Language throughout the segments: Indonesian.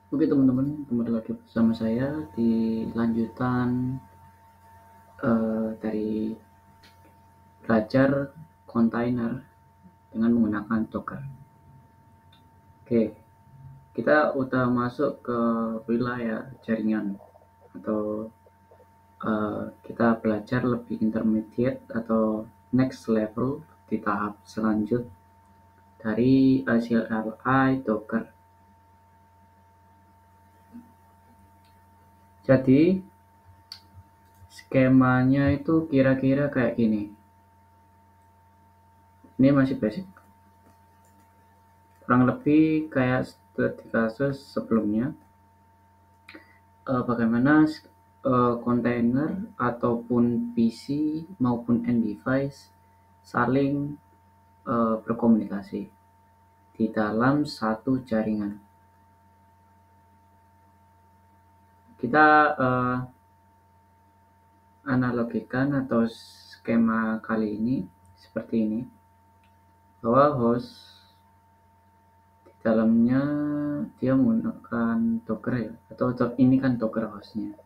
Oke teman-teman, kembali lagi bersama saya di lanjutan dari belajar kontainer dengan menggunakan Docker. Oke, kita udah masuk ke wilayah jaringan atau kita belajar lebih intermediate atau next level di tahap selanjut dari CLI Docker. Jadi skemanya itu kira-kira kayak gini. Ini masih basic. Kurang lebih kayak di kasus sebelumnya, bagaimana kontainer ataupun PC maupun end device saling berkomunikasi di dalam satu jaringan. Kita analogikan atau skema kali ini seperti ini, bahwa host di dalamnya dia menggunakan Docker ya, atau ini kan Docker hostnya.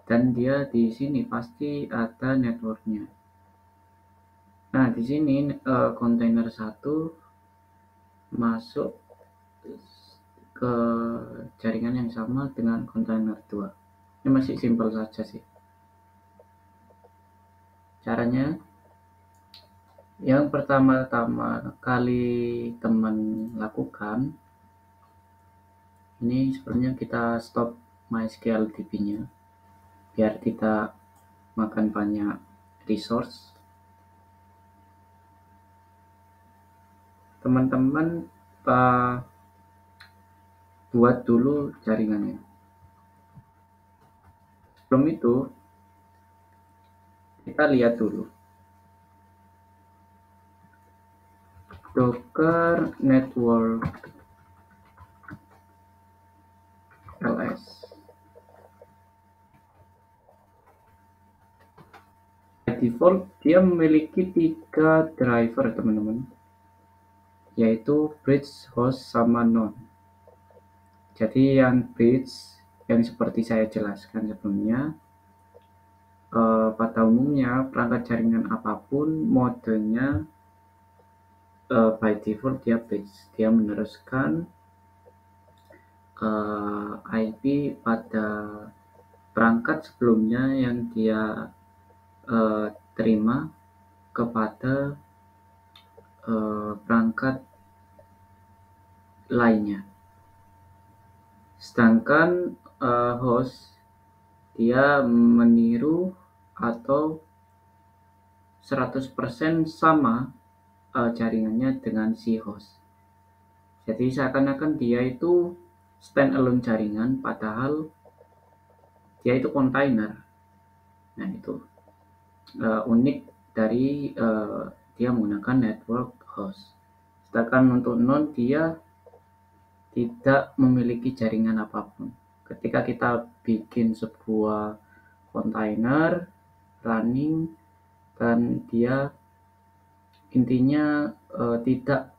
Dan dia di sini pasti ada networknya. Nah, di sini kontainer 1 masuk ke jaringan yang sama dengan kontainer 2. Ini masih simpel saja sih. Caranya, yang pertama-tama kali teman lakukan, ini sebenarnya kita stop MySQL DB-nya, biar tidak makan banyak resource. Teman-teman buat dulu jaringannya. Sebelum itu, kita lihat dulu Docker Network ls. By default dia memiliki 3 driver teman-teman, yaitu bridge, host, sama node. Jadi yang bridge yang seperti saya jelaskan sebelumnya, pada umumnya perangkat jaringan apapun modenya by default dia bridge, dia meneruskan IP pada perangkat sebelumnya yang dia terima kepada perangkat lainnya. Sedangkan host dia meniru atau 100% sama jaringannya dengan si host. Jadi seakan-akan dia itu standalone jaringan, padahal dia itu kontainer. Nah, itu unik dari dia menggunakan network host. Sedangkan untuk node dia tidak memiliki jaringan apapun. Ketika kita bikin sebuah kontainer running dan dia intinya tidak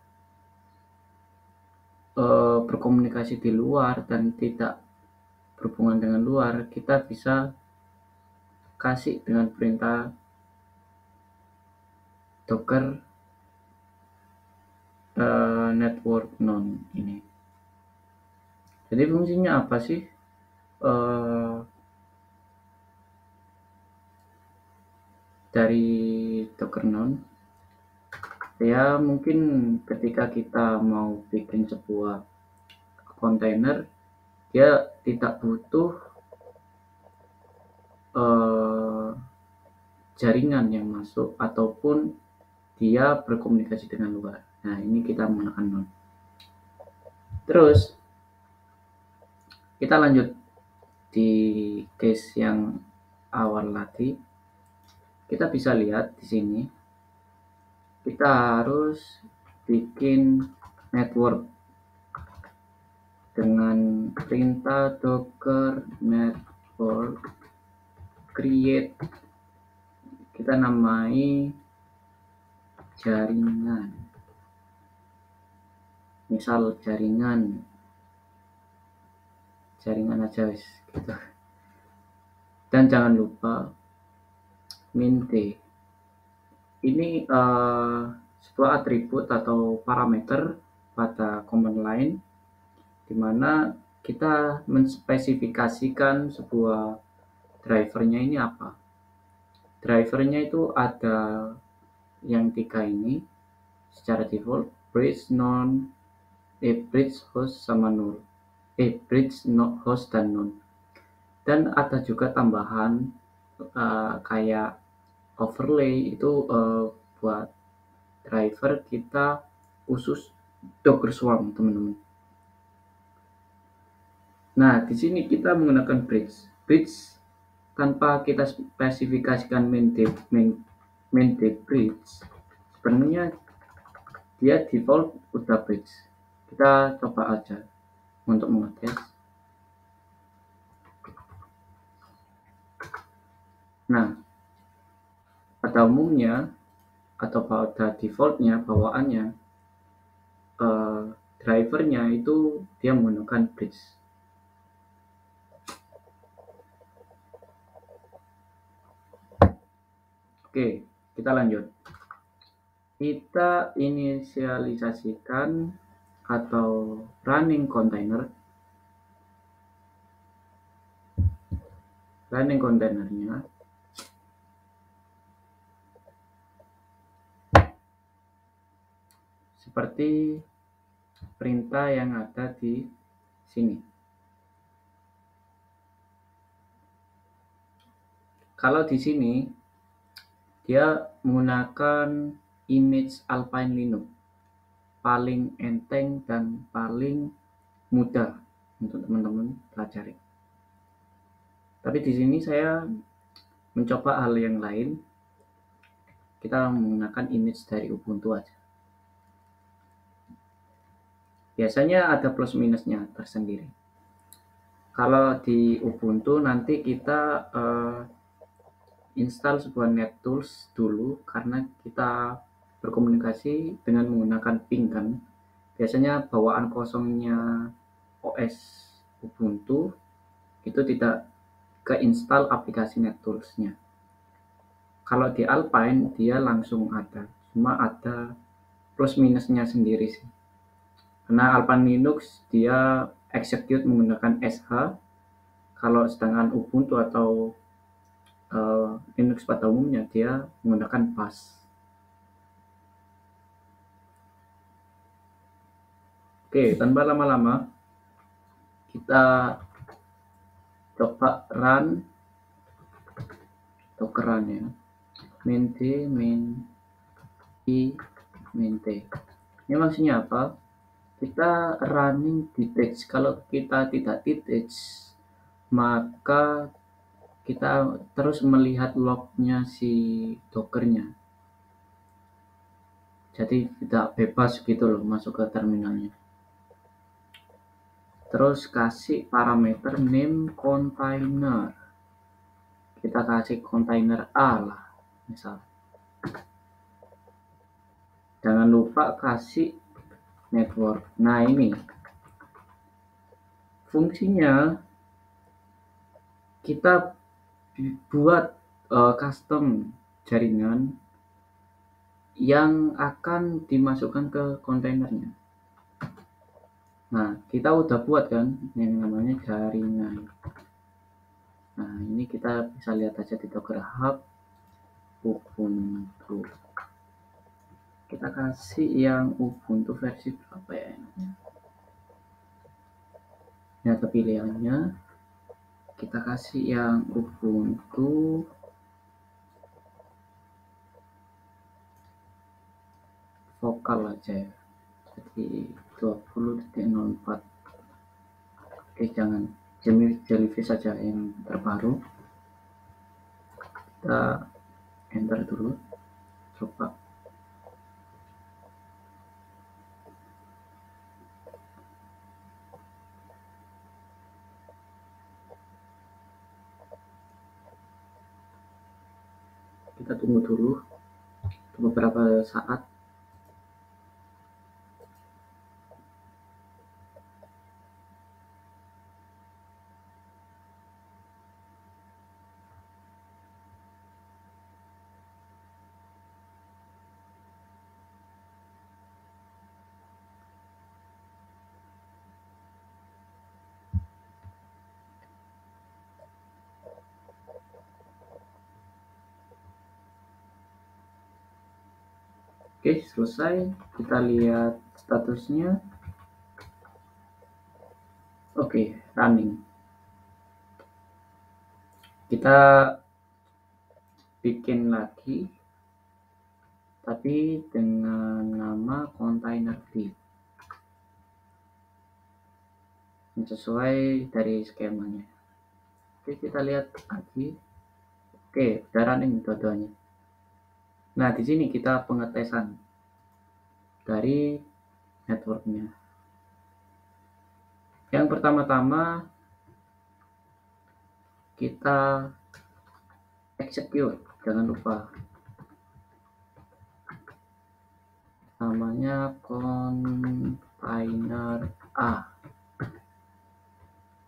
berkomunikasi di luar dan tidak berhubungan dengan luar, kita bisa kasih dengan perintah Docker network node ini. Jadi fungsinya apa sih? Dari Docker node, ya mungkin ketika kita mau bikin sebuah kontainer, dia tidak butuh jaringan yang masuk ataupun dia berkomunikasi dengan luar. Nah, ini kita menggunakan node. Terus kita lanjut di case yang awal tadi. Kita bisa lihat di sini kita harus bikin network dengan perintah docker network create, kita namai jaringan, misal jaringan jaringan aja wis gitu. Dan jangan lupa min D. Ini sebuah atribut atau parameter pada command line di mana kita menspesifikasikan sebuah drivernya ini apa. Drivernya itu ada yang 3 ini secara default, bridge bridge host sama null, bridge host dan null. Dan ada juga tambahan kayak overlay itu buat driver kita khusus Docker Swarm, teman-teman. Nah, di sini kita menggunakan bridge. Bridge tanpa kita spesifikasikan main bridge, sebenarnya dia default udah bridge. Kita coba aja untuk mengetes. Nah, pada umumnya atau pada defaultnya bawaannya drivernya itu dia menggunakan bridge. Oke, kita lanjut. Kita inisialisasikan atau running kontainernya seperti perintah yang ada di sini. Kalau di sini dia menggunakan image Alpine Linux, paling enteng dan paling mudah untuk teman-teman pelajari. Tapi di sini saya mencoba hal yang lain. Kita menggunakan image dari Ubuntu aja. Biasanya ada plus minusnya tersendiri. Kalau di Ubuntu nanti kita install sebuah NetTools dulu karena kita berkomunikasi dengan menggunakan ping kan. Biasanya bawaan kosongnya OS Ubuntu itu tidak keinstall aplikasi NetTools-nya. Kalau di Alpine dia langsung ada, cuma ada plus minusnya sendiri sih. Karena Alpine Linux dia execute menggunakan SH, kalau sedangkan Ubuntu atau Linux pada umumnya dia menggunakan bash. Oke, tanpa lama-lama kita coba run Docker run ya. Min d min i min t. Ini maksudnya apa? Kita running detach. Kalau kita tidak detach, maka kita terus melihat lognya si Dockernya. Jadi tidak bebas gitu loh masuk ke terminalnya. Terus kasih parameter name container. Kita kasih container A lah, misal. Jangan lupa kasih network. Nah ini fungsinya kita buat custom jaringan yang akan dimasukkan ke kontainernya. Nah, kita udah buat kan yang namanya jaringan. Nah, ini kita bisa lihat aja di Docker Hub Ubuntu. Kita kasih yang Ubuntu versi berapa ya? Ini ada pilihannya. Kita kasih yang Ubuntu vokal aja ya. Jadi 20.04. Oke, jangan Jellyfish saja yang terbaru. Kita enter dulu, coba. Kita tunggu dulu beberapa saat. Oke, selesai. Kita lihat statusnya. Oke, running. Kita bikin lagi, tapi dengan nama container D sesuai dari skemanya. Oke, kita lihat lagi. Oke, udah running dua-duanya. Nah, di sini kita pengetesan dari networknya. Yang pertama-tama kita execute, jangan lupa namanya container A.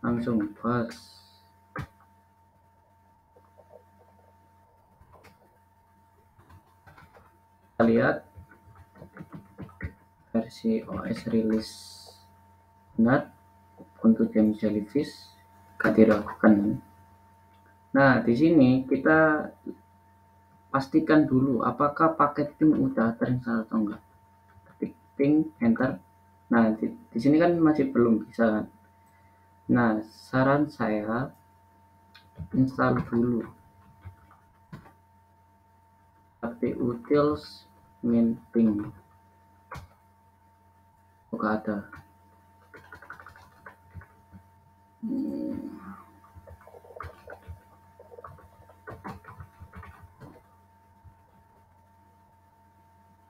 Langsung bus. Kita lihat versi OS release benar untuk game Jellyfish gak dilakukan. Nah, di sini kita pastikan dulu apakah paket ping udah terinstall atau enggak. Ketik ping enter. Nah, di sini kan masih belum bisa kan. Nah, saran saya install dulu utils min ping. Gak ada.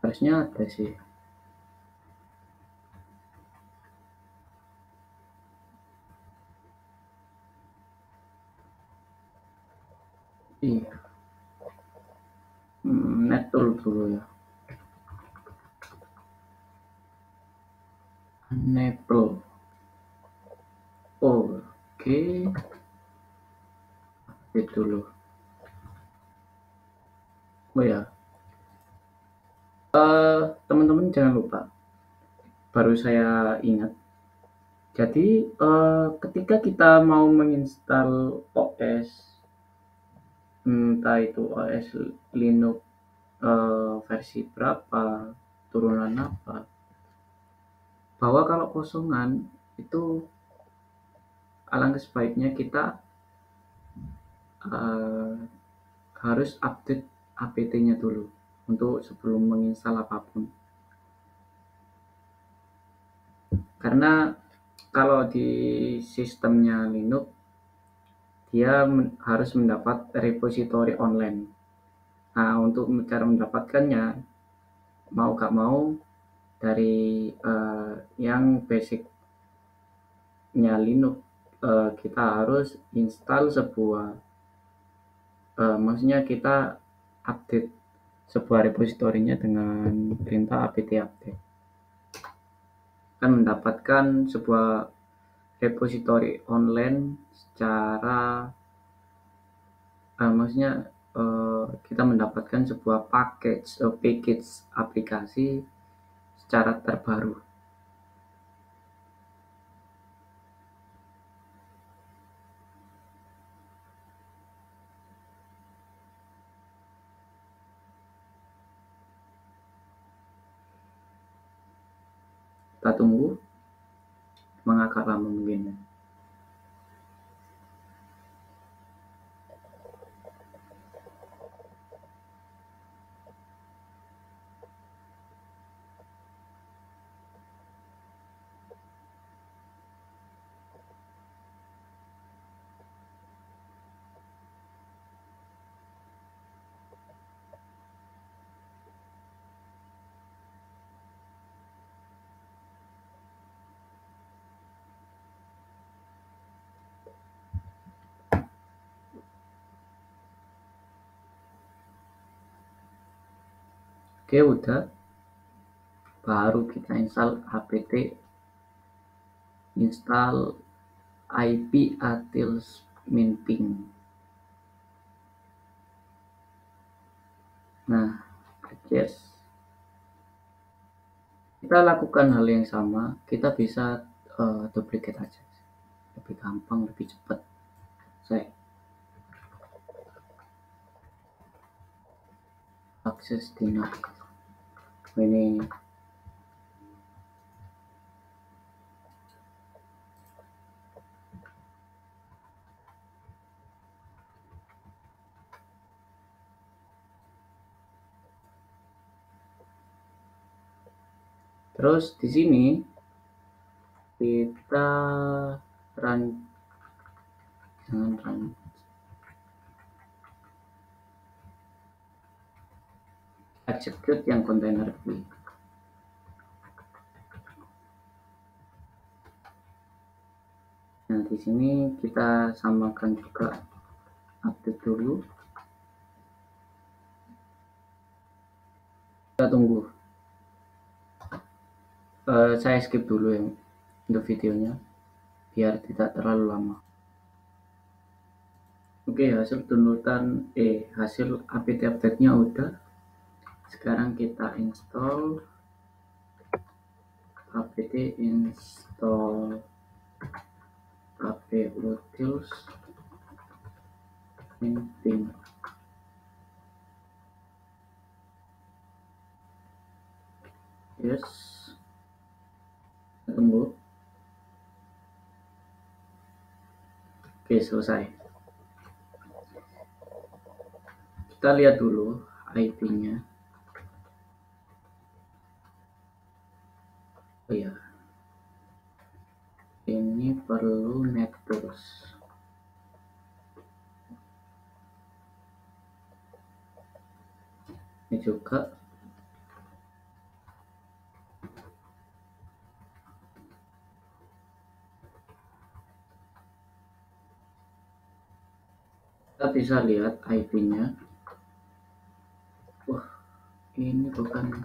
Harusnya ada sih. Iya. Nettool dulu ya. Enable. Oke. Update dulu. Oh ya. Teman-teman jangan lupa. Baru saya ingat. Jadi ketika kita mau menginstal OS, entah itu OS Linux versi berapa, turunan apa, bahwa kalau kosongan itu alangkah sebaiknya kita harus update apt-nya dulu untuk sebelum menginstal apapun. Karena kalau di sistemnya Linux dia harus mendapat repository online. Nah, untuk cara mendapatkannya mau gak mau dari yang basicnya Linux kita harus install sebuah maksudnya kita update sebuah repositorinya dengan perintah apt update, akan mendapatkan sebuah repository online secara maksudnya kita mendapatkan sebuah package aplikasi secara terbaru. Kita tunggu mengagak lama mungkin ya. Oke, udah. Baru kita install apt install IP utils min ping. Nah, adjust. Kita lakukan hal yang sama, kita bisa duplicate aja. Lebih gampang, lebih cepat. Saya akses denied. Ini terus di sini kita run, jangan run, execute yang kontainer B. Nah, di sini kita samakan juga, update dulu. Kita tunggu. Saya skip dulu yang untuk videonya biar tidak terlalu lama. Oke, hasil downloadan hasil apt update-nya udah. Sekarang kita install apt install aputils minting. Yes, tunggu. Oke, selesai. Kita lihat dulu IP-nya. Oh ya, ini perlu networks. Ini juga kita bisa lihat IP-nya. Wah, ini bukan,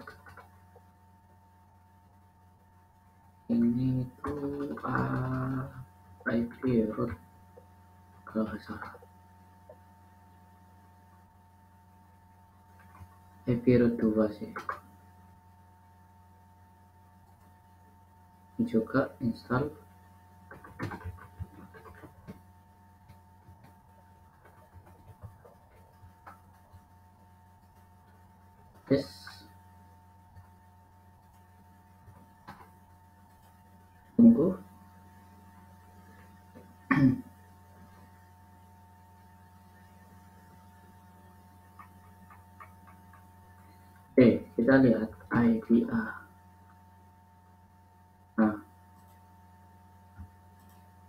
ini itu IP root kalau nggak salah. IP root 2 sih. Ini juga install. Yes. Tunggu. Oke, kita lihat IPA. Nah,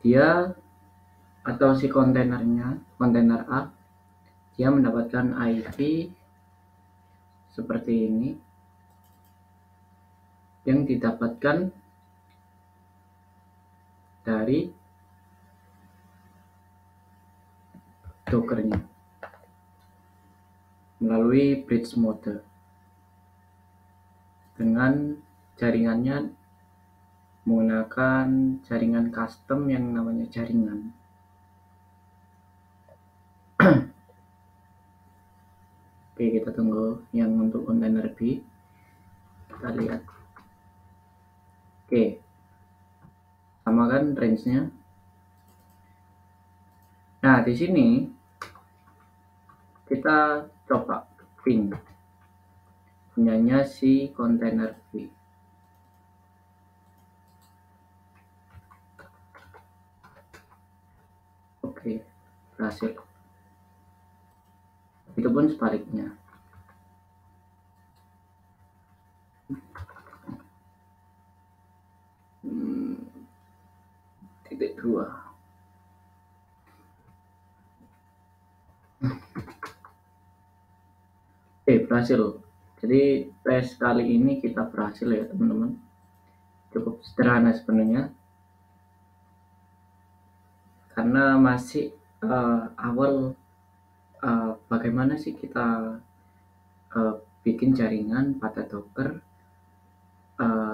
dia atau si kontainernya, kontainer A, dia mendapatkan IP seperti ini yang didapatkan dari Dockernya melalui bridge mode dengan jaringannya menggunakan jaringan custom yang namanya jaringan. Oke, kita tunggu yang untuk kontainer B. Kita lihat. Oke, sama kan range-nya. Nah, di sini kita coba ping punyanya si kontainer B. Oke, berhasil. Itu pun sebaliknya. Titik 2. Berhasil. Jadi tes kali ini kita berhasil ya teman-teman. Cukup sederhana sebenarnya karena masih awal bagaimana sih kita bikin jaringan pada Docker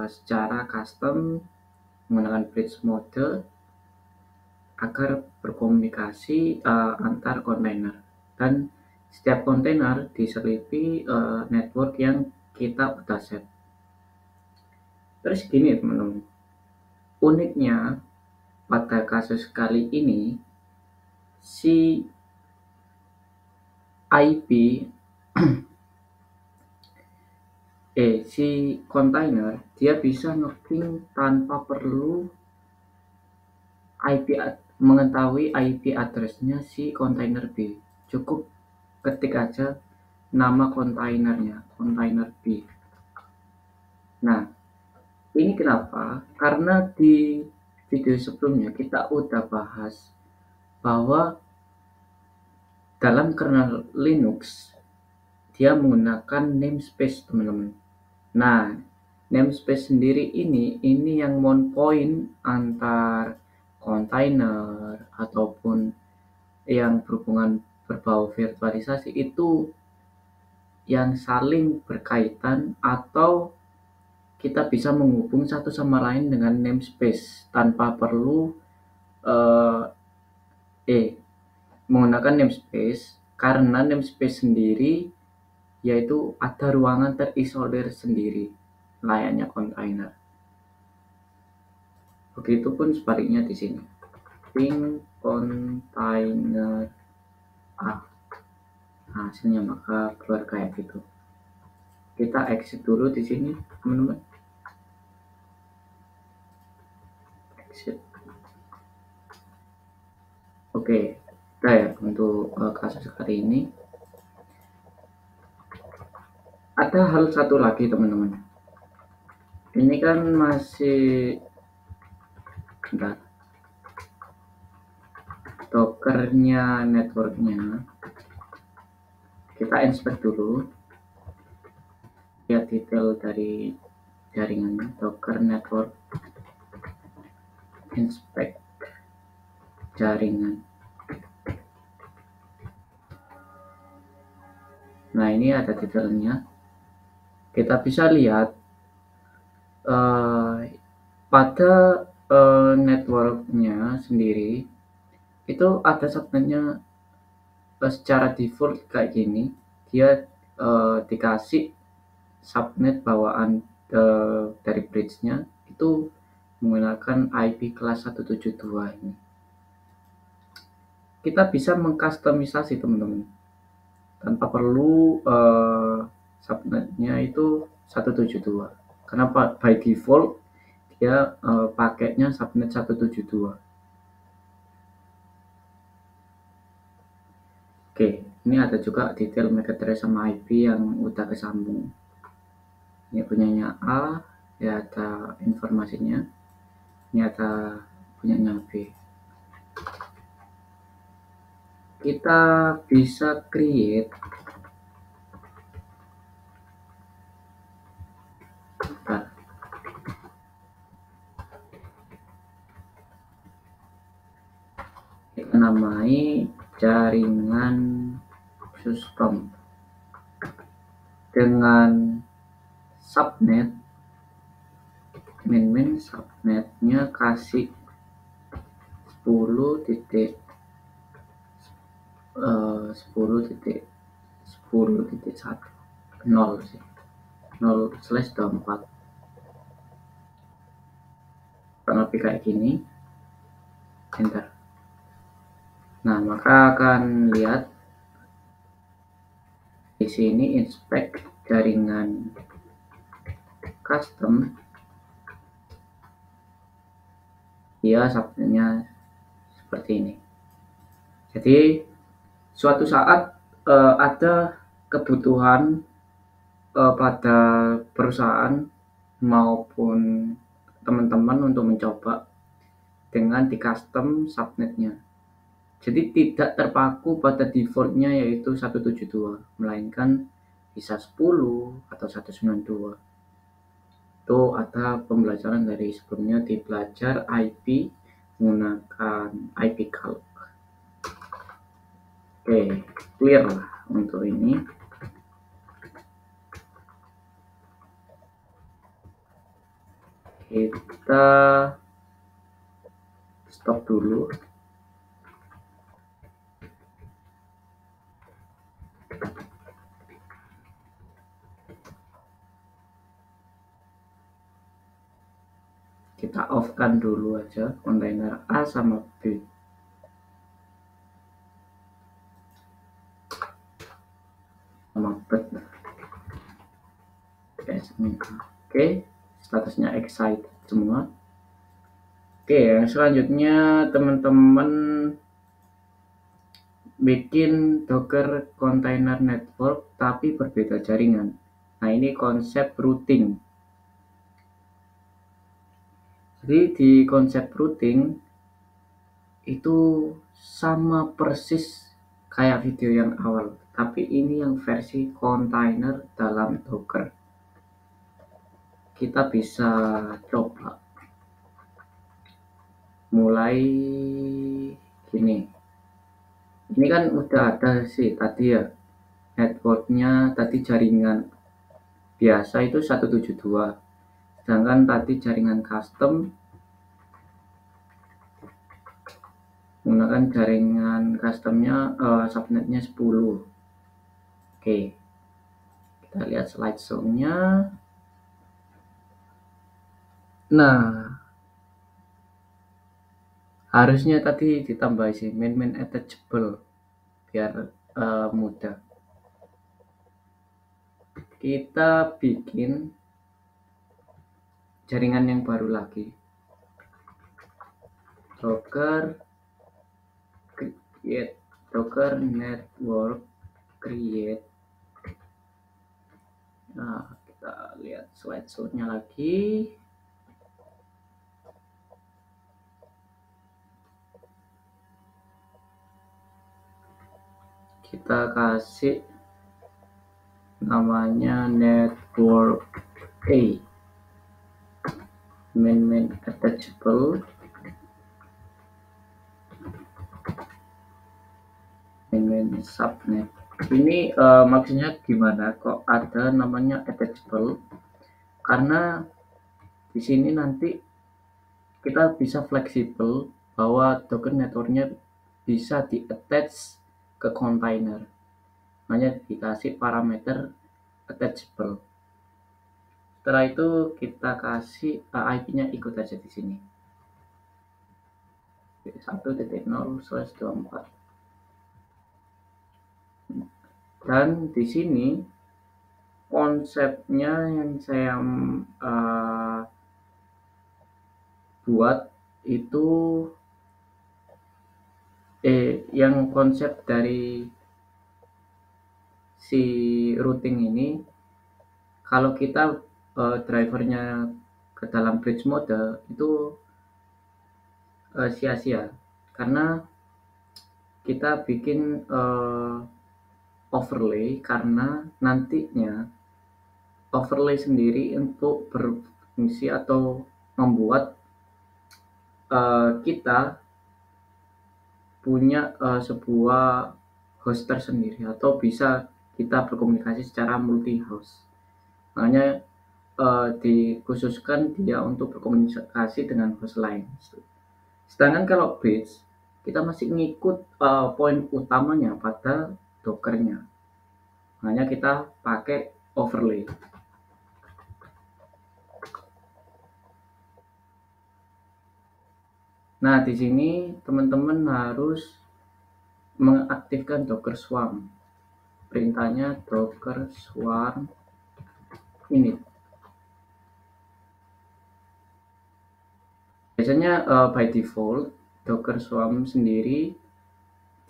secara custom menggunakan bridge mode agar berkomunikasi antar kontainer, dan setiap kontainer diselipi network yang kita udah set. Terus gini teman-teman, uniknya pada kasus kali ini si IP si container dia bisa nge-ping tanpa perlu mengetahui IP address-nya si container B. Cukup ketik aja nama kontainernya, container B. Nah, ini kenapa? Karena di video sebelumnya kita udah bahas bahwa dalam kernel Linux dia menggunakan namespace, teman-teman. Nah, namespace sendiri ini yang mon point antar container ataupun yang berhubungan berbau virtualisasi itu yang saling berkaitan atau kita bisa menghubung satu sama lain dengan namespace tanpa perlu eh, menggunakan namespace, karena namespace sendiri yaitu ada ruangan terisolir sendiri layaknya container. Begitupun sebaliknya di sini. Ping container A. Hasilnya maka keluar kayak gitu. Kita exit dulu di sini, teman-teman. Exit. Oke, udah ya untuk kasus kali ini. Ada hal satu lagi, teman-teman. Ini kan masih bentar. Dockernya, networknya. Kita inspect dulu. Lihat detail dari jaringannya. Docker network. Inspect jaringan. Nah, ini ada detailnya. Kita bisa lihat pada networknya sendiri itu ada subnetnya secara default kayak gini. Dia dikasih subnet bawaan dari bridge-nya itu menggunakan IP kelas 172 ini. Kita bisa mengkustomisasi, teman-teman, tanpa perlu subnetnya itu 172, karena by default dia paketnya subnet 172. Oke, ini ada juga detail MAC address sama IP yang udah kesambung. Ini punyanya A, ya ada informasinya. Ini ada punyanya B. Kita bisa create kita namai jaringan custom dengan subnet min subnetnya kasih 10.10.10.1 0 sih, 0/24 kurang lebih kayak gini. Enter. Nah, maka akan lihat di sini inspect jaringan custom, dia subnetnya seperti ini. Jadi suatu saat ada kebutuhan pada perusahaan maupun teman-teman untuk mencoba dengan di custom subnetnya. Jadi tidak terpaku pada defaultnya yaitu 172, melainkan bisa 10 atau 192. Itu ada pembelajaran dari sebelumnya di belajar IP menggunakan IP calc. Oke, clear lah untuk ini. Kita stop dulu. Kita off-kan dulu aja kontainer A sama B. Sama bet. Oke, statusnya excited semua. Oke, yang selanjutnya teman-teman bikin Docker Container Network tapi berbeda jaringan. Nah, ini konsep routing. Jadi di konsep routing itu sama persis kayak video yang awal, tapi ini yang versi container dalam Docker. Kita bisa coba mulai gini. Ini kan udah ada sih tadi ya, networknya tadi jaringan biasa itu 172, sedangkan tadi jaringan custom menggunakan jaringan customnya subnetnya 10. Oke, kita lihat slideshow-nya. Nah, harusnya tadi ditambah sih main attachable biar mudah. Kita bikin jaringan yang baru lagi, Docker create Docker network create. Nah, kita lihat slideshow-nya lagi. Kita kasih namanya network A, main attachable, main subnet. Ini maksudnya gimana kok ada namanya attachable? Karena di sini nanti kita bisa fleksibel bahwa Docker networknya bisa di-attach ke container. Hanya dikasih parameter attachable. Setelah itu kita kasih IP-nya ikut aja di sini. 1.0/24. Dan di sini konsepnya yang saya buat itu yang konsep dari si routing ini, kalau kita drivernya ke dalam bridge mode itu sia-sia, karena kita bikin overlay, karena nantinya overlay sendiri untuk berfungsi atau membuat kita punya sebuah host tersendiri atau bisa kita berkomunikasi secara multi host. Makanya dikhususkan dia untuk berkomunikasi dengan host lain. Sedangkan kalau bridge kita masih ngikut poin utamanya pada Dockernya. Makanya kita pakai overlay. Nah, di sini teman-teman harus mengaktifkan Docker Swarm. Perintahnya Docker Swarm init. Biasanya by default Docker Swarm sendiri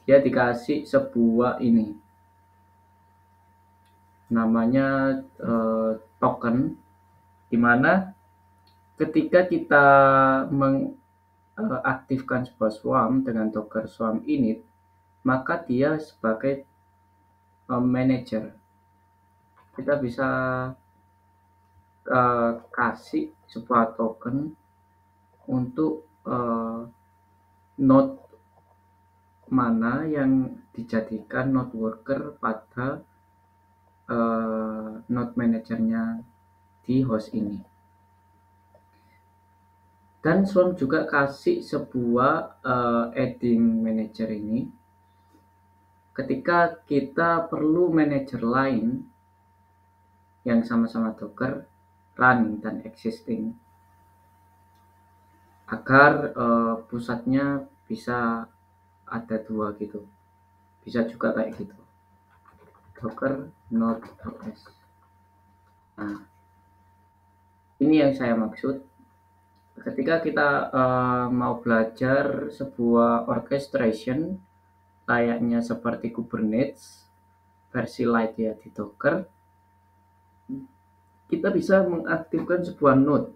dia dikasih sebuah ini, namanya token, dimana ketika kita mengaktifkan sebuah swarm dengan Docker Swarm init, maka dia sebagai manager. Kita bisa kasih sebuah token untuk node mana yang dijadikan node worker pada node manajernya di host ini. Dan Swarm juga kasih sebuah adding manager ini ketika kita perlu manager lain yang sama-sama Docker running dan existing, agar pusatnya bisa ada dua gitu, bisa juga kayak gitu, Docker node.ls. Nah, Ini yang saya maksud ketika kita mau belajar sebuah orchestration layaknya seperti Kubernetes versi light ya di Docker, kita bisa mengaktifkan sebuah node.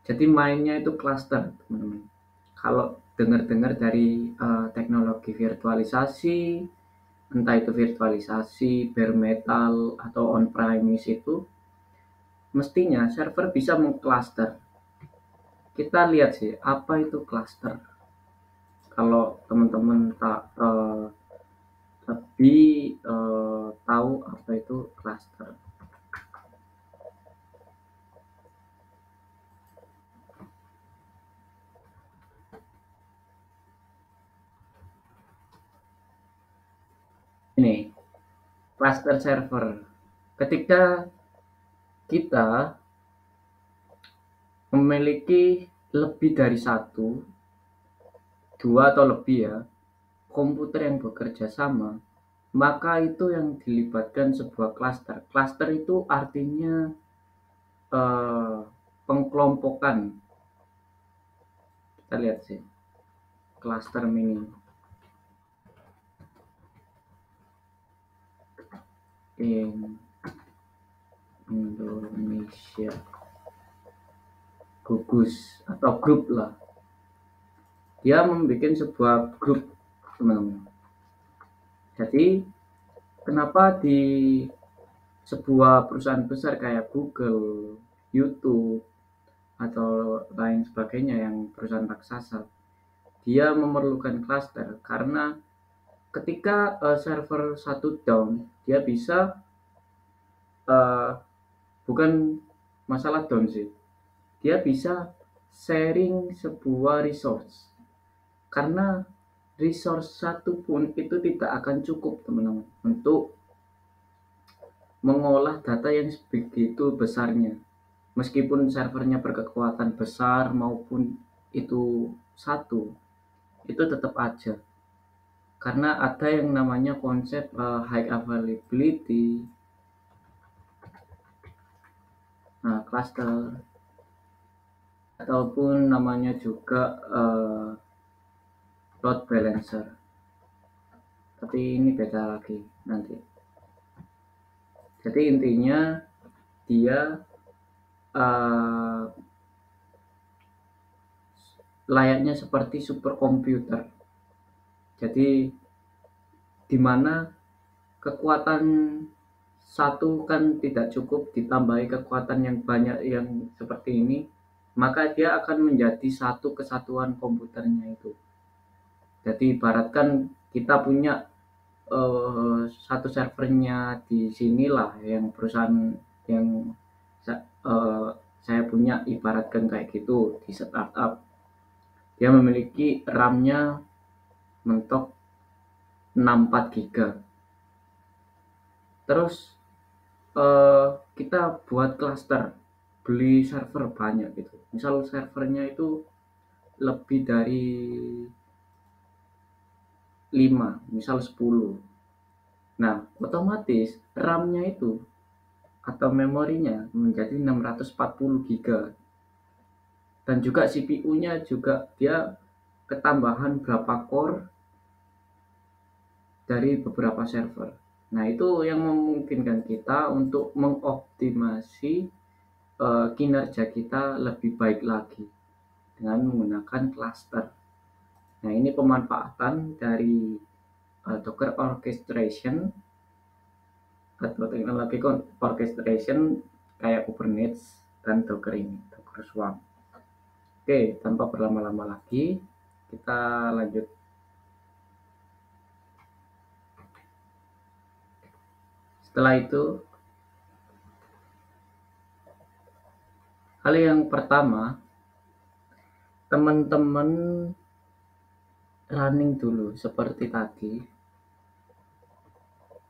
Jadi mainnya itu cluster, teman-teman. Kalau dengar-dengar dari teknologi virtualisasi, entah itu virtualisasi, bare metal, atau on-premise itu, mestinya server bisa mengcluster. Kita lihat sih, apa itu cluster. Kalau teman-teman tak lebih tahu apa itu cluster. Ini cluster server. Ketika kita memiliki lebih dari satu, dua atau lebih ya, komputer yang bekerja sama, maka itu yang dilibatkan sebuah cluster. Cluster itu artinya eh, pengkelompokan. Kita lihat sih, cluster mini in Indonesia, gugus atau grup lah. Dia membuat sebuah grup, teman-teman. Jadi kenapa di sebuah perusahaan besar kayak Google, YouTube, atau lain sebagainya yang perusahaan raksasa, dia memerlukan cluster karena ketika server satu down, dia bisa uh, bukan masalah down sih, dia bisa sharing sebuah resource karena resource satu pun itu tidak akan cukup, teman-teman, untuk mengolah data yang begitu besarnya. Meskipun servernya berkekuatan besar maupun itu satu, itu tetap aja. Karena ada yang namanya konsep high availability, nah, cluster, ataupun namanya juga load balancer. Tapi ini beda lagi nanti. Jadi intinya dia uh, layaknya seperti superkomputer. Jadi di mana kekuatan satu kan tidak cukup ditambahi kekuatan yang banyak yang seperti ini, maka dia akan menjadi satu kesatuan komputernya itu. Jadi ibaratkan kita punya satu servernya di sinilah yang perusahaan yang eh, saya punya, ibaratkan kayak gitu di startup. Dia memiliki RAM-nya mentok 64 GB. Terus kita buat cluster, beli server banyak gitu. Misal servernya itu lebih dari 5, misal 10. Nah, otomatis RAM-nya itu atau memorinya menjadi 640 GB. Dan juga CPU-nya juga dia ketambahan berapa core dari beberapa server. Nah, itu yang memungkinkan kita untuk mengoptimasi kinerja kita lebih baik lagi dengan menggunakan cluster. Nah, ini pemanfaatan dari Docker orchestration atau teknologi orchestration kayak Kubernetes dan Docker ini, Docker Swarm. Oke, tanpa berlama-lama lagi, kita lanjut. Setelah itu, hal yang pertama, teman-teman running dulu seperti tadi.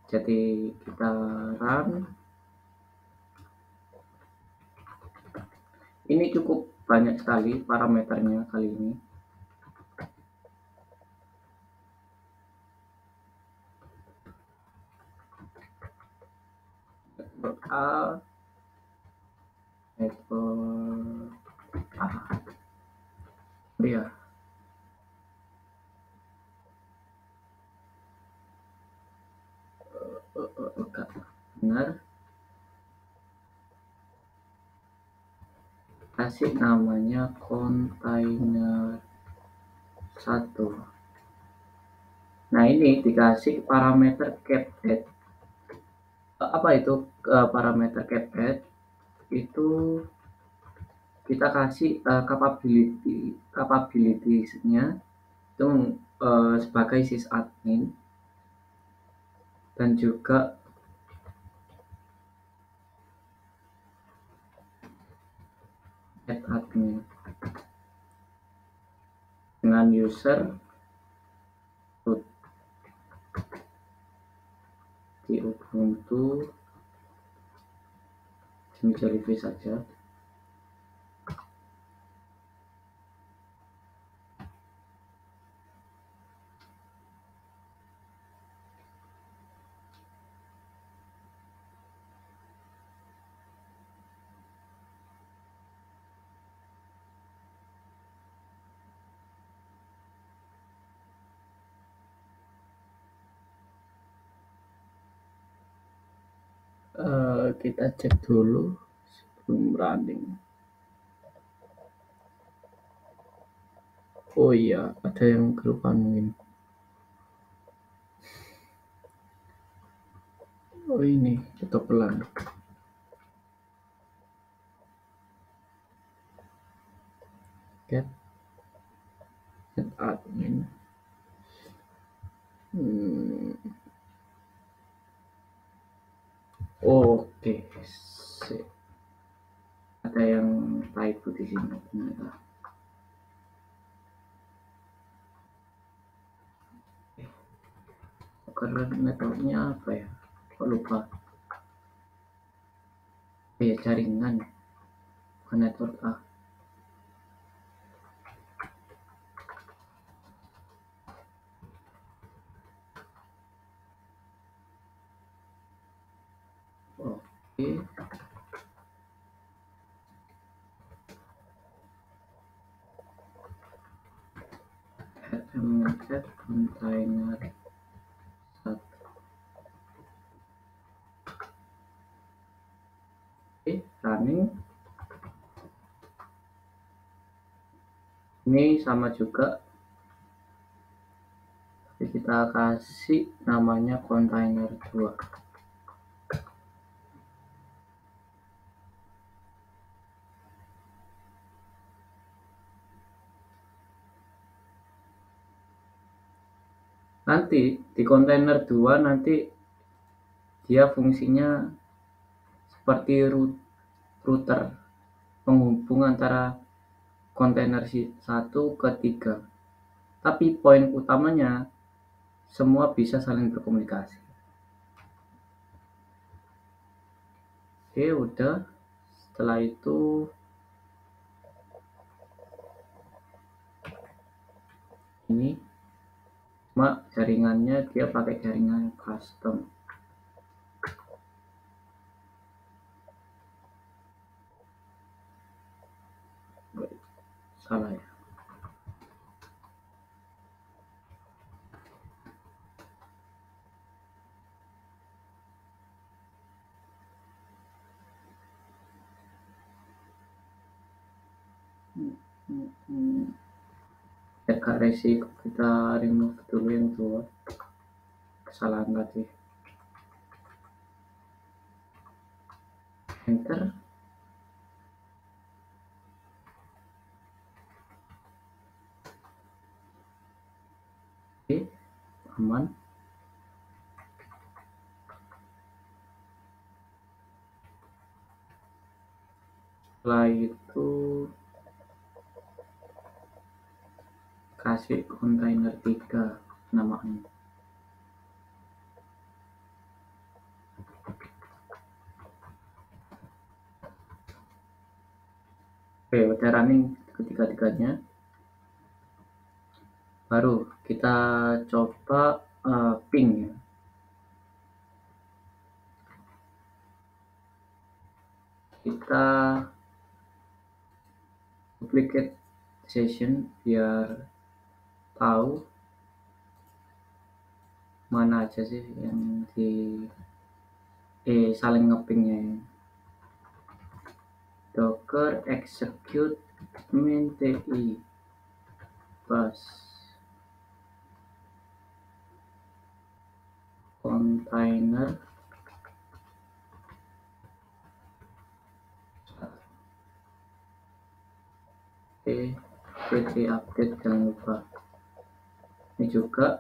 Jadi kita run. Ini cukup banyak sekali parameternya kali ini. network ya. Enggak benar, kasih namanya container 1. Nah ini dikasih parameter caphead. Apa itu parameter caphead? Itu kita kasih capabilitiesnya itu sebagai sysadmin, dan juga admin dengan user root di Ubuntu jellyfish saja. Kita cek dulu sebelum running. Oh iya, ada yang kelupaan mungkin. Oh ini, tutup pelan. Get admin. Oke, sip. Ada yang typo di sini ternyata. Karena metodenya apa ya? Kok lupa? Ya jaringan, bukan network A. Oke. Add container 1. Oke, running. Ini sama juga, kita kasih namanya container 2. Nanti di container 2 nanti dia fungsinya seperti router penghubung antara kontainer 1 ke 3. Tapi poin utamanya semua bisa saling berkomunikasi. Oke, udah. Setelah itu ini cuma jaringannya dia pakai jaringan custom. Salah ya. Agak resiko, kita remove dulu yang 2. Kesalahan tadi. Enter. Oke, aman. Setelah itu kasih container 3 namanya. Oke, udah running ketiga-tiganya. Baru kita coba ping ya. Kita duplicate session biar tahu mana aja sih yang di saling ngepingnya ya. Docker execute min ti bus container pretty update, jangan lupa. Ini juga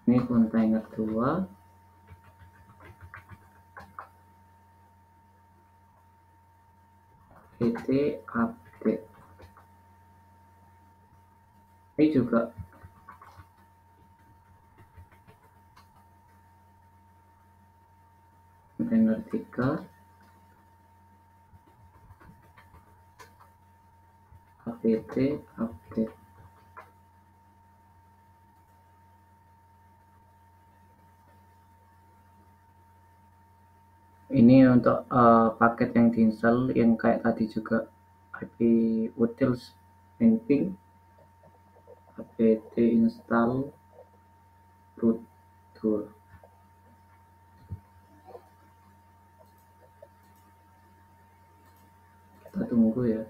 ini container 2 pt update. Ini juga container 3 apt update. Ini untuk paket yang diinstal yang kayak tadi juga, ip utils nping apt install root tool. Kita tunggu ya.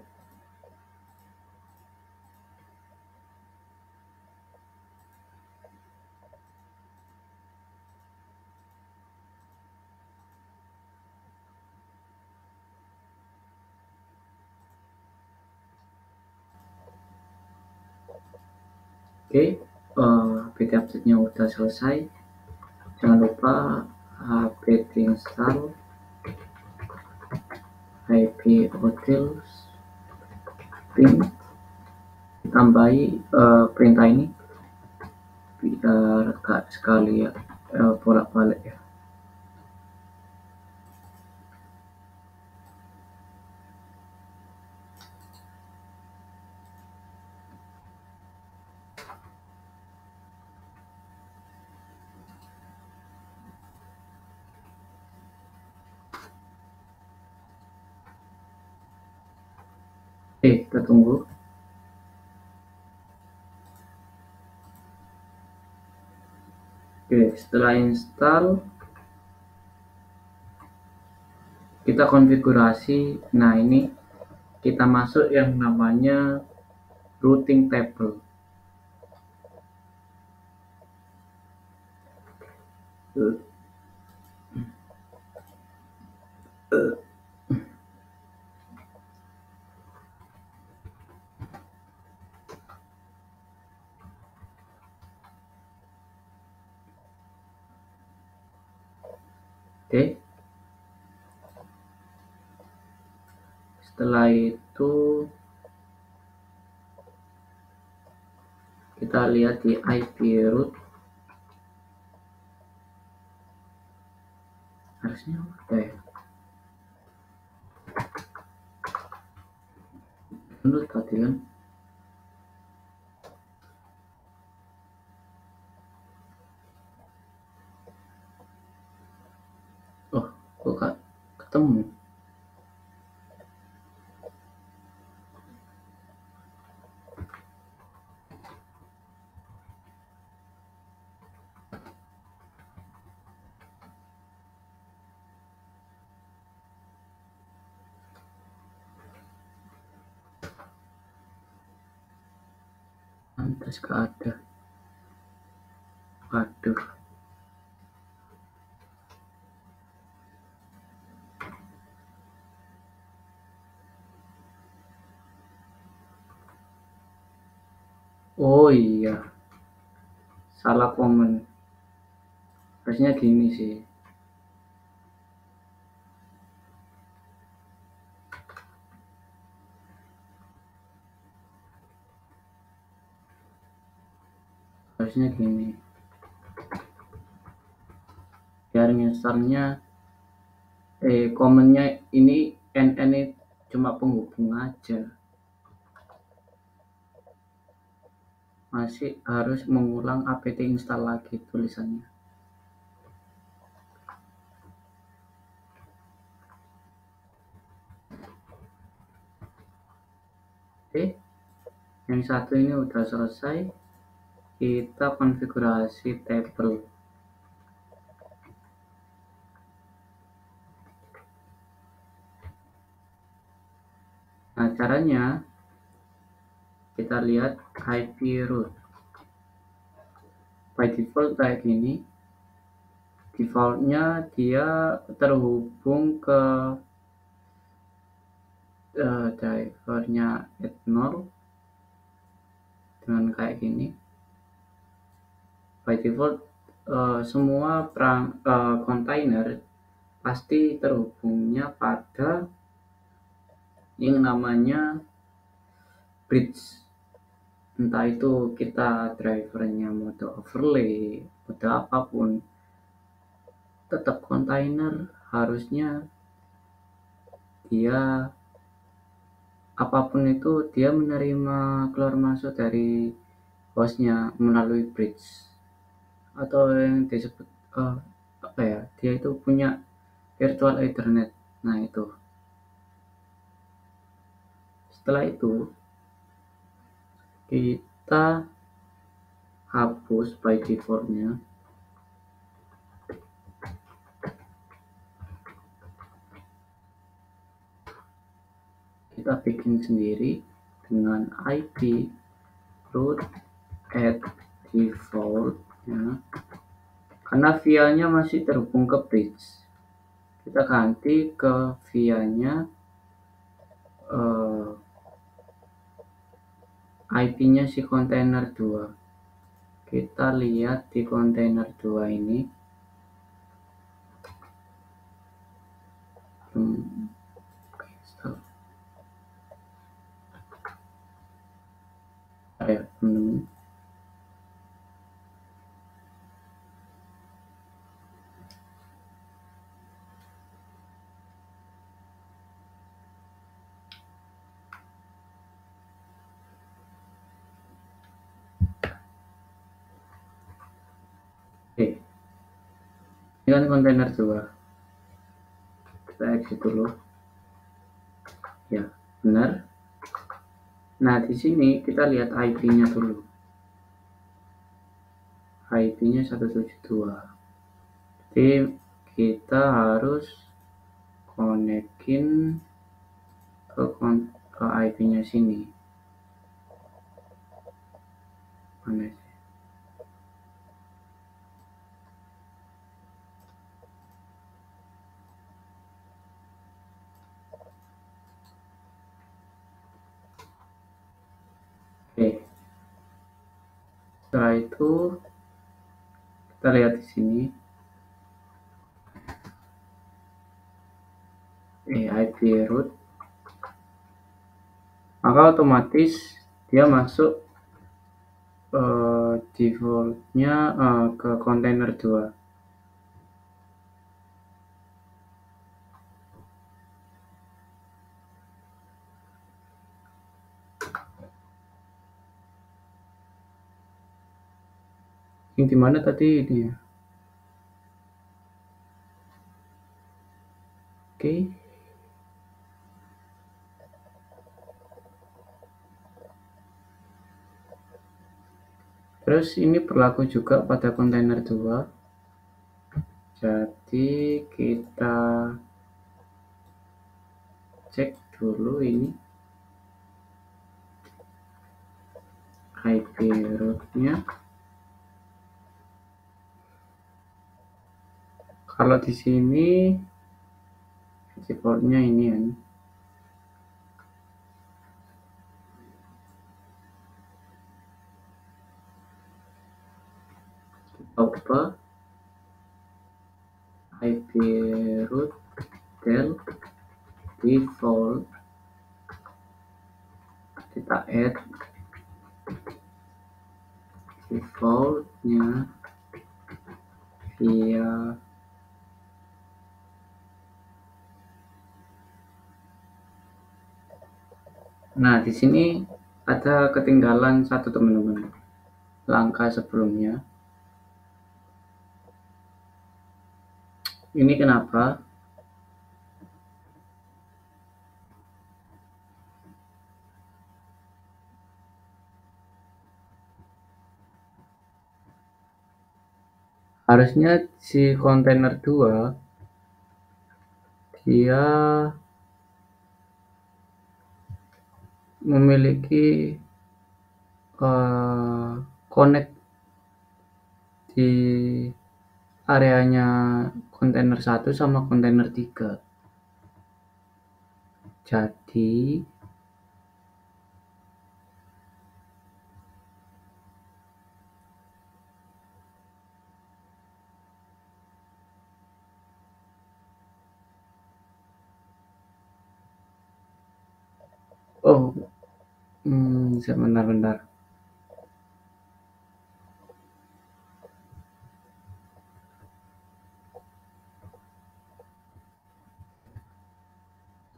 Oke, apt update-nya udah selesai. Jangan lupa apt install ip utils ping, tambahi perintah ini biar gak sekali ya bolak-balik ya. Kita tunggu. Oke, setelah install kita konfigurasi. Nah, ini kita masuk yang namanya routing table. Oke, setelah itu kita lihat di ip root, harusnya udah ya. Dulu tadi kan. Oh, kok gak ketemu? Pantas gak ada. Waduh. Oh iya, salah komen. Harusnya gini sih. Harusnya gini. Biar nyesalnya komennya ini nn cuma penghubung aja. masih harus mengulang apt install lagi tulisannya. Oke, yang satu ini udah selesai. Kita konfigurasi table. Nah, caranya kita lihat IP root. By default kayak gini. Defaultnya dia terhubung ke drivernya @0 dengan kayak gini. By default semua kontainer pasti terhubungnya pada yang namanya bridge, entah itu kita drivernya mode overlay, mode apapun, tetap kontainer harusnya dia apapun itu dia menerima keluar masuk dari hostnya melalui bridge, atau yang disebut apa ya, dia itu punya virtual ethernet. Nah, itu setelah itu kita hapus by defaultnya, kita bikin sendiri dengan IP root at default ya. Karena via-nya masih terhubung ke bridge, kita ganti ke via-nya IP-nya si kontainer 2. Kita lihat di kontainer 2 ini ini kan kontainer 2. Kita exit dulu. Ya, benar. Nah, di sini kita lihat IP-nya dulu. IP-nya 172. Jadi kita harus konekin ke IP-nya sini. Mana sih? Oke. Setelah itu kita lihat di sini. IP root. Maka otomatis dia masuk defaultnya ke kontainer 2. Yang dimana tadi ini ya? Oke. Terus ini berlaku juga pada kontainer 2. Jadi kita cek dulu ini IP rootnya. Kalau di sini defaultnya ini ya. Coba IP root del default, kita add defaultnya via nah di sini ada ketinggalan satu teman-teman. langkah sebelumnya. Ini kenapa? Harusnya si kontainer 2 dia memiliki connect di areanya kontainer 1 sama kontainer 3. Jadi oh, sebentar-bentar.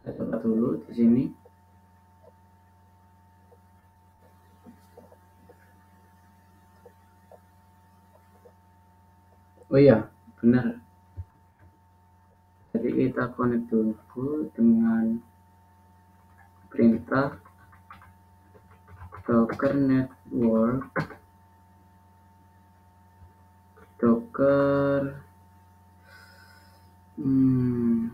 Saya coba dulu di sini. Oh iya, benar. Jadi kita connect dulu dengan perintah docker network docker hmm,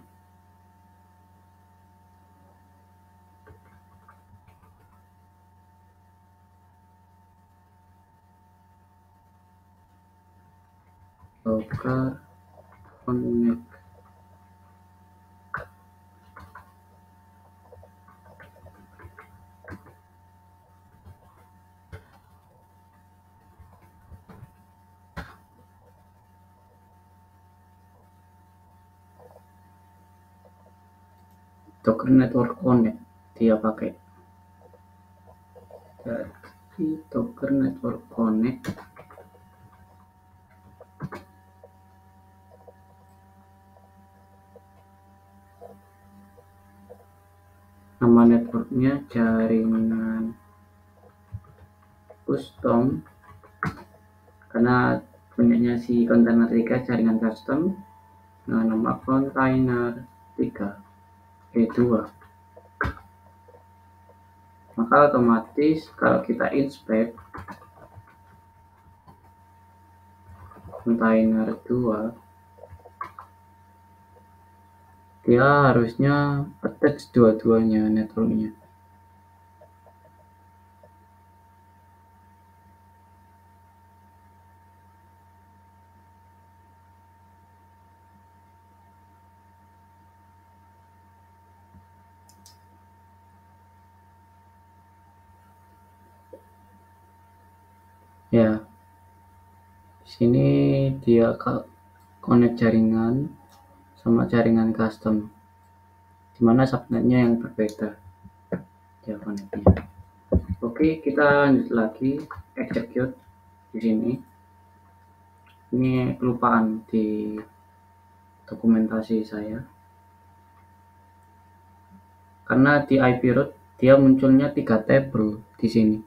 docker connect docker network connect dia pakai. Jadi docker network connect nama networknya jaringan custom, karena punyanya si kontainer 3 jaringan custom dengan nama kontainer 3 E2. Maka otomatis kalau kita inspect kontainer 2, dia harusnya attach dua-duanya networknya. Ya, sini dia connect jaringan sama jaringan custom, dimana subnetnya yang berbeda ya connectnya. Oke, kita lanjut lagi execute di sini. Ini kelupaan di dokumentasi saya, karena di IP root dia munculnya 3 table di sini.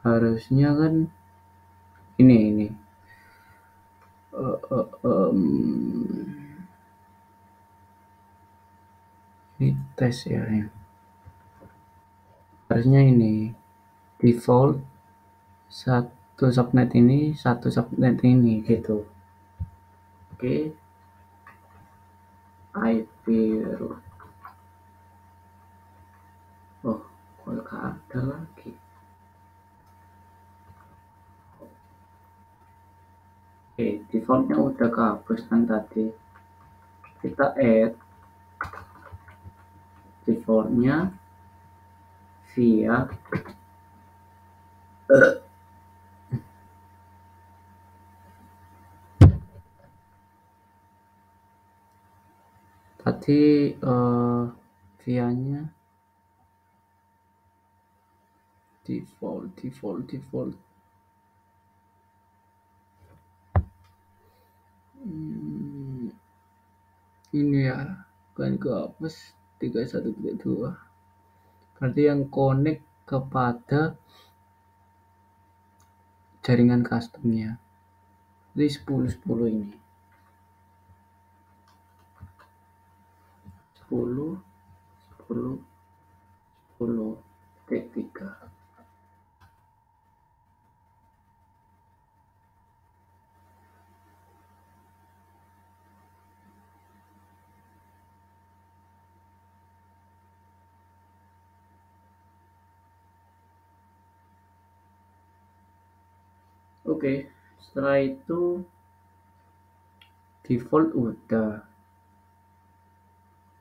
Harusnya kan ini uh, uh, um, ini tes ya, harusnya ini default satu subnet ini satu subnet ini gitu. Oke, IP root. Oh, kok gak ada lagi. Oke, defaultnya udah kehapus kan tadi. Kita add defaultnya via tadi via-nya default ini ya kan kehapus 31.2, berarti yang connect kepada jaringan customnya. Jadi 10 ini 10 10 10.3. Oke, setelah itu default udah.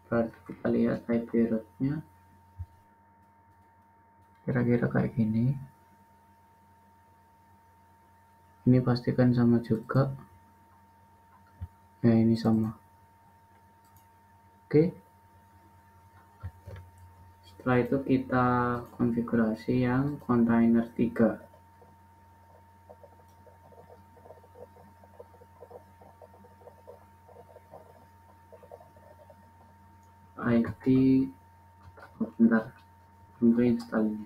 Berarti kita lihat IP route-nya kira-kira kayak gini. Ini pastikan sama juga. Nah, ini sama. Oke. Setelah itu kita konfigurasi yang kontainer 3. IP, bentar, tunggu installnya.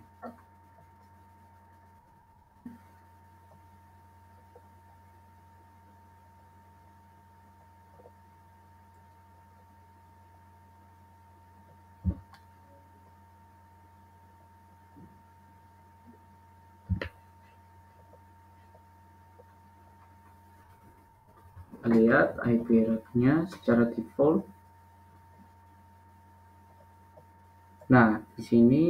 Lihat IP route-nya secara default. Nah, di sini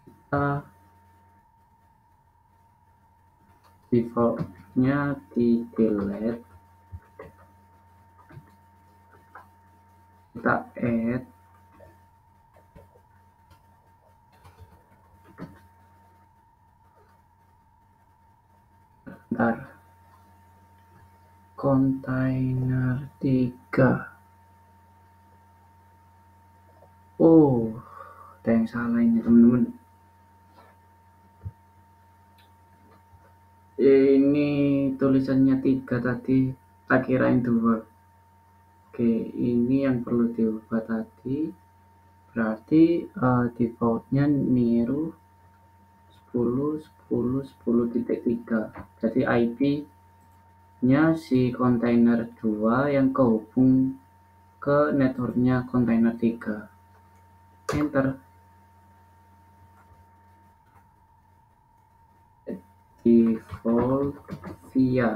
kita default-nya di delete, kita add kontainer 3. Oh, ada yang salah ini teman-teman. Ini tulisannya 3 tadi, tak kirain 2. Oke, ini yang perlu diubah tadi. Berarti defaultnya niru 10.10.10.3. Jadi IP-nya si kontainer 2 yang kehubung ke networknya kontainer 3. Enter. Default via.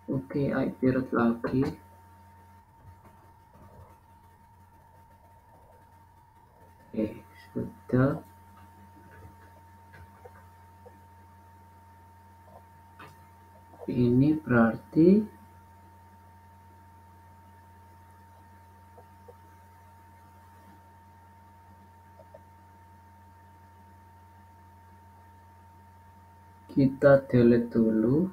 Oke, IP route lagi. Oke, sudah. Ini berarti kita delete dulu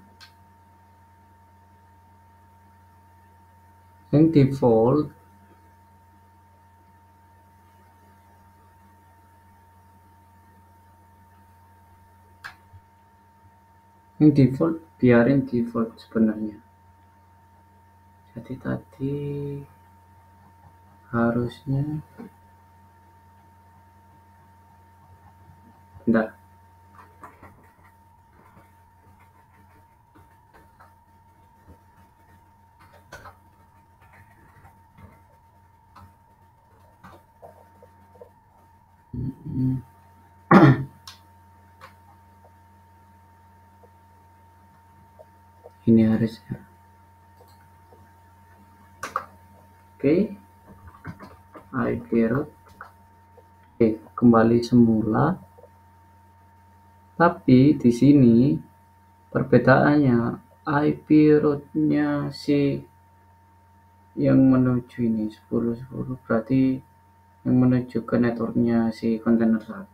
yang default. Yang default biarin default sebenarnya. Jadi tadi harusnya bentar. Ini harusnya. Oke, IP route. Oke, kembali semula. Tapi di sini perbedaannya IP route-nya si yang menuju ini 10.10 berarti yang menuju ke networknya si kontainer 1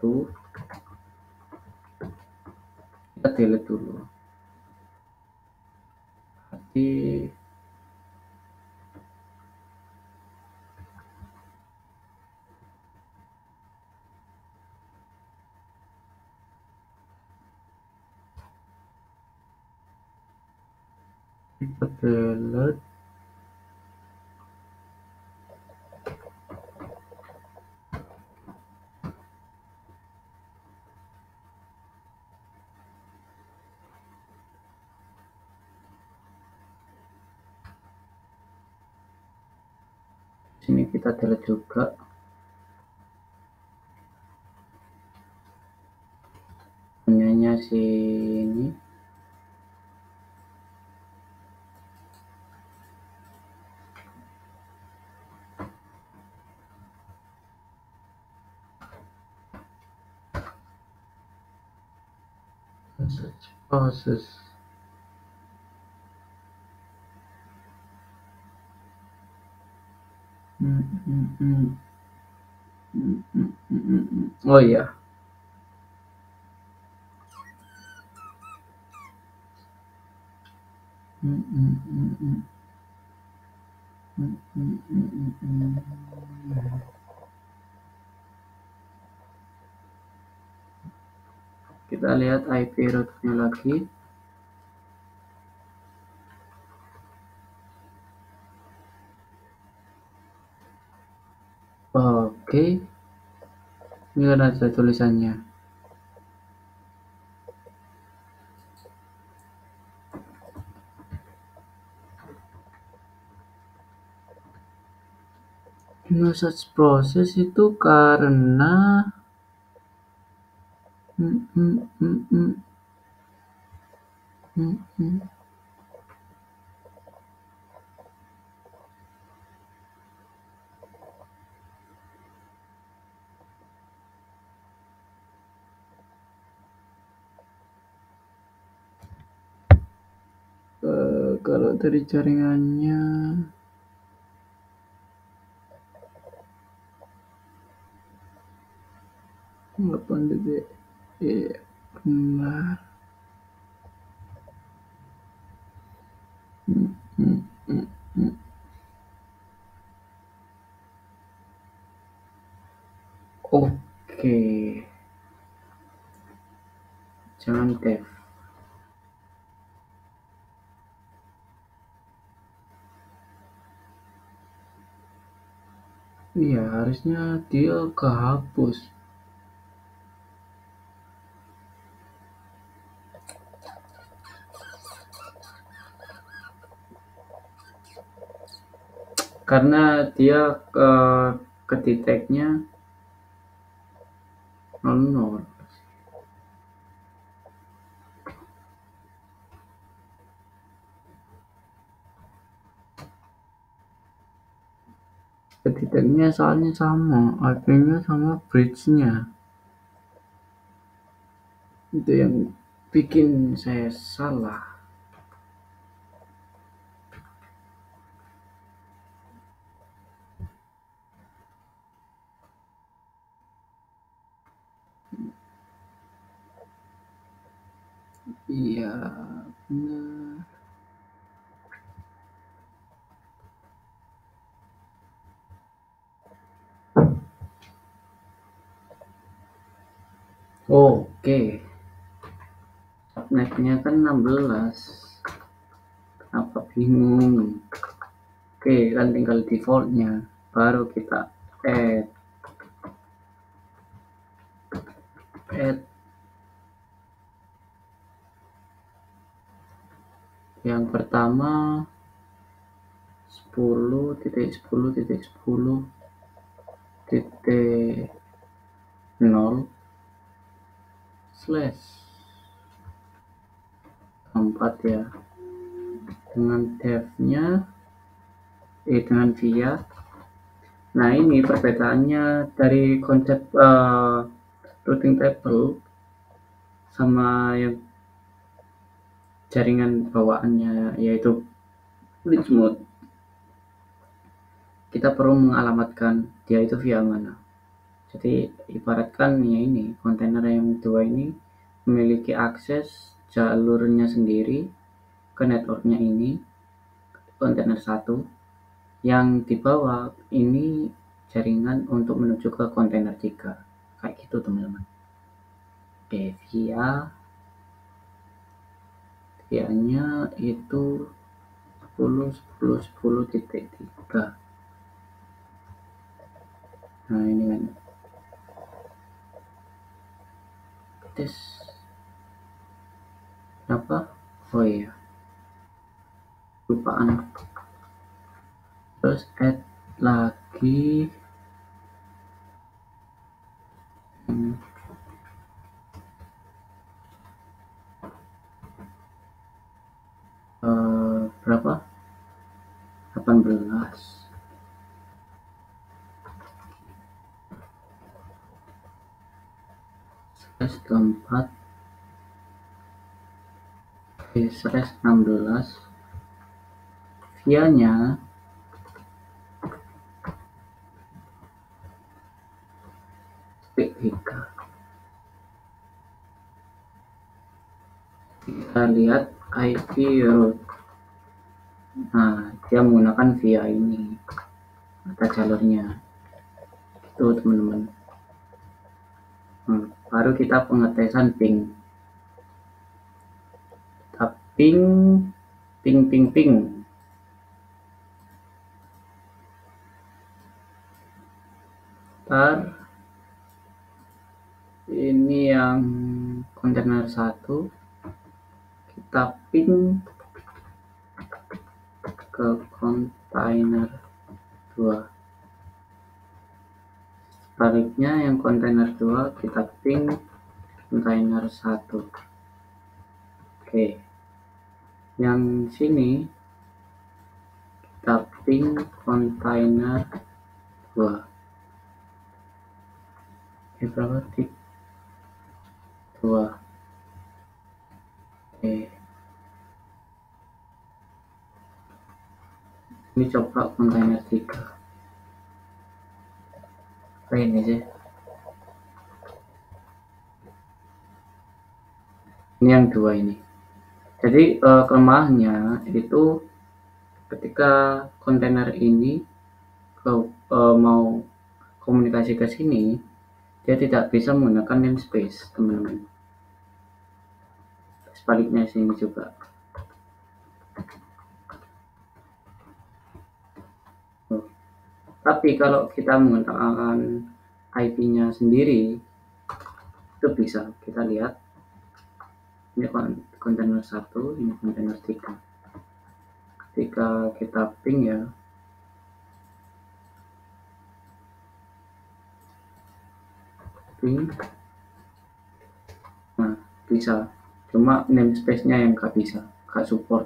kita delete dulu. Berarti kita delete Sini kita delete juga. Punyanya si ini. Such process. Oh iya. Kita lihat IP routernya lagi. Oke. Ini kan ada tulisannya. No such process itu karena kalau dari jaringannya 8 dB. Iya, benar. Oke. Jangan dev. Iya, harusnya dia kehapus. Karena dia kedeteknya 00. Kedeteknya soalnya sama, IP-nya sama bridge-nya. Itu yang bikin saya salah. Iya, benar. Oke. Subnetnya kan 16. Kenapa bingung? Oke, kan tinggal defaultnya. Baru kita add yang pertama 10.10.10.0 slash 4 ya, dengan devnya dengan via. Nah, ini perbedaannya dari konsep routing table sama yang jaringan bawaannya, yaitu bridge mode. Kita perlu mengalamatkan dia itu via mana. Jadi ibaratkan ya, ini kontainer yang dua ini memiliki akses jalurnya sendiri ke networknya ini, kontainer satu. Yang di bawah ini jaringan untuk menuju ke kontainer 3. Kayak gitu teman-teman. Oke, via-nya itu 10.10.10.3. Nah, ini kan tes apa? Oh iya, lupaan. Terus add lagi lagi. Hmm, berapa? 18. Slash 24. Slash 16. Via-nya PIK. Kita lihat IP route. Nah, dia menggunakan via ini atau jalurnya. Itu teman-teman. Baru kita pengetesan ping. Kita ping. Ntar ini yang kontainer 1 kita ping ke kontainer 2. Sebaliknya yang kontainer 2 kita ping kontainer 1. Oke. Yang sini kita ping kontainer 2. Berapa? 2. Oke. Ini coba kontainer 3. Ini sih. Ini yang 2 ini. Jadi kelemahannya itu ketika kontainer ini mau komunikasi ke sini, dia tidak bisa menggunakan namespace, teman-teman. Sebaliknya sini juga. Tapi kalau kita menggunakan IP-nya sendiri, itu bisa. Kita lihat. Ini kontainer 1, ini kontainer 3. Ketika kita ping ya, ping, nah bisa. Cuma namespace-nya yang nggak bisa, nggak support.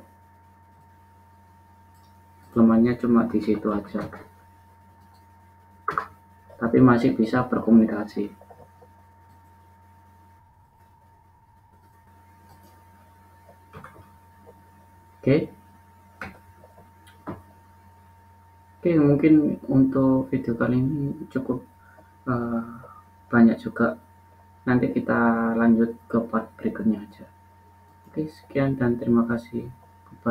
Kelemahannya cuma di situ aja. Tapi masih bisa berkomunikasi. Oke. Oke, mungkin untuk video kali ini cukup banyak juga. Nanti kita lanjut ke part berikutnya aja. Oke, sekian dan terima kasih.